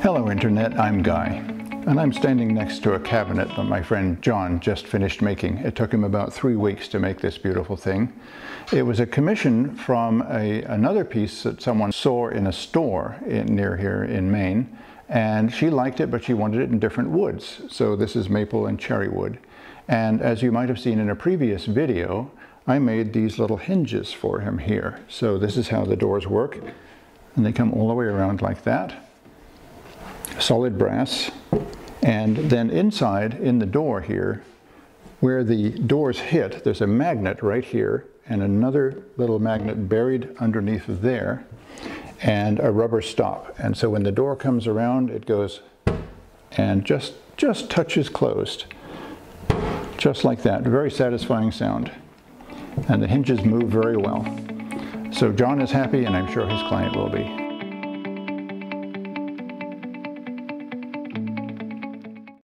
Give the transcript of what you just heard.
Hello Internet, I'm Guy, and I'm standing next to a cabinet that my friend John just finished making. It took him about 3 weeks to make this beautiful thing. It was a commission from another piece that someone saw in a store near here in Maine, and she liked it, but she wanted it in different woods. So this is maple and cherry wood. And as you might have seen in a previous video, I made these little hinges for him here. So this is how the doors work, and they come all the way around like that. Solid brass, and then inside in the door here, where the doors hit, there's a magnet right here and another little magnet buried underneath there and a rubber stop. And so when the door comes around, it goes and just touches closed, just like that. Very satisfying sound, and the hinges move very well. So John is happy, and I'm sure his client will be.